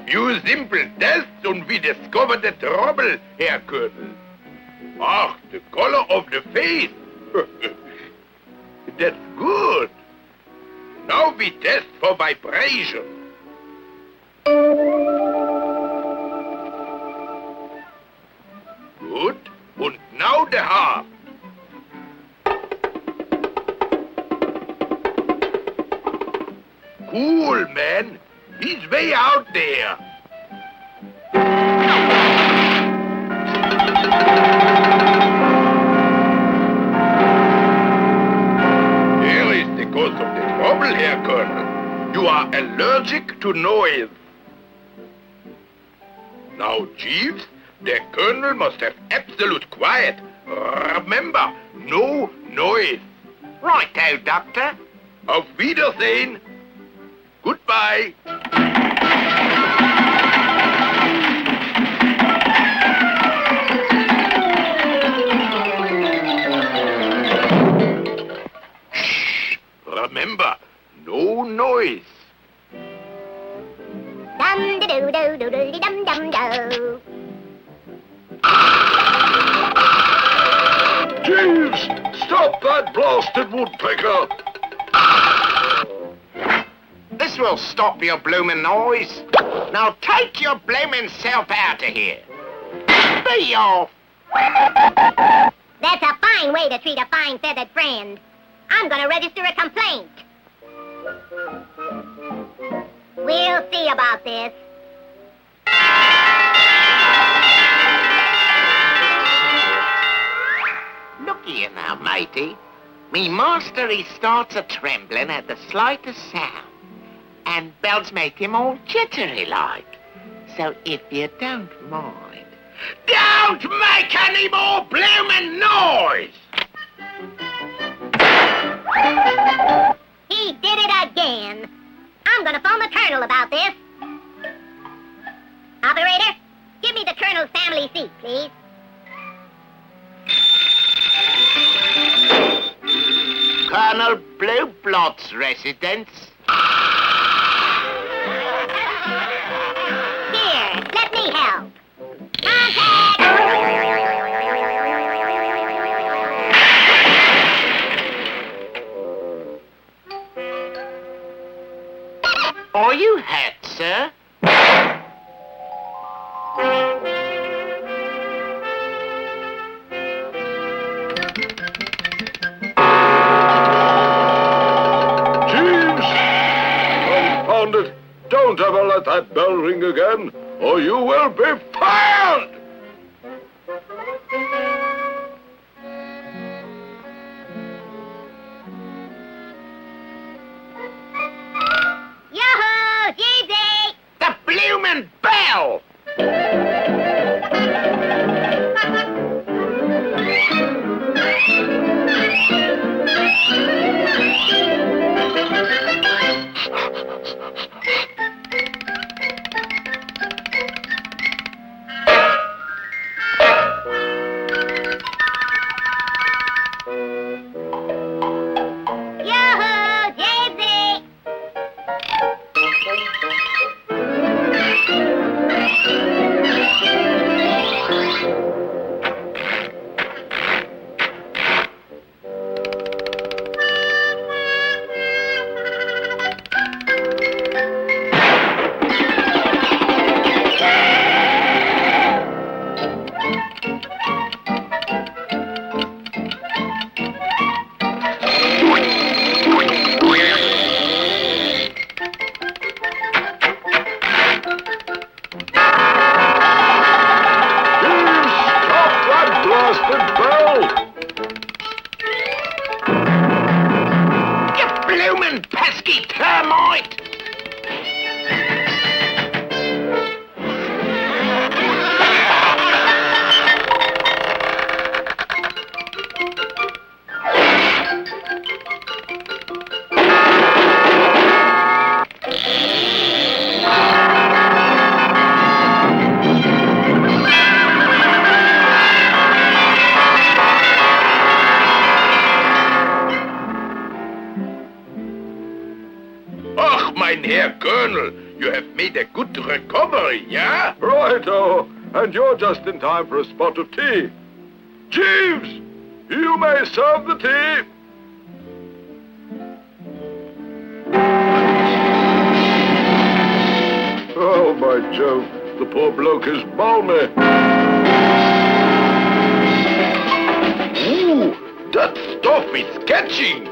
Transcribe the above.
few simple tests and we discovered the trouble, Herr Colonel. Ah, the color of the face. That's good. Now we test for vibration. Good. And now the heart. Cool, man. He's way out there. Here is the cause of the trouble, Herr Colonel. You are allergic to noise. Now, Jeeves, the Colonel must have absolute quiet. Remember, no noise. Righto, Doctor. Auf Wiedersehen. Goodbye. Shh. Remember, no noise. Dum da do do do do dum dum do. Jeeves, stop that blasted woodpecker. This will stop your bloomin' noise. Now take your bloomin' self out of here. Be off. That's a fine way to treat a fine feathered friend. I'm gonna register a complaint. We'll see about this. Look here now, matey. Me master, he starts a-trembling at the slightest sound. And bells make him all jittery-like. So if you don't mind, don't make any more bloomin' noise! He did it again. I'm gonna phone the Colonel about this. Operator, give me the Colonel's family seat, please. Colonel Blueblood's residence. Here, let me help. Contact! Are you hurt, sir? Confound it. Don't ever let that bell ring again, or you will be fired! Yoo-hoo! Jeezy! The bloomin' bell! Colonel, you have made a good recovery, yeah? Righto, and you're just in time for a spot of tea. Jeeves, you may serve the tea. Oh, my Jove, the poor bloke is balmy. Ooh, that stuff is catching.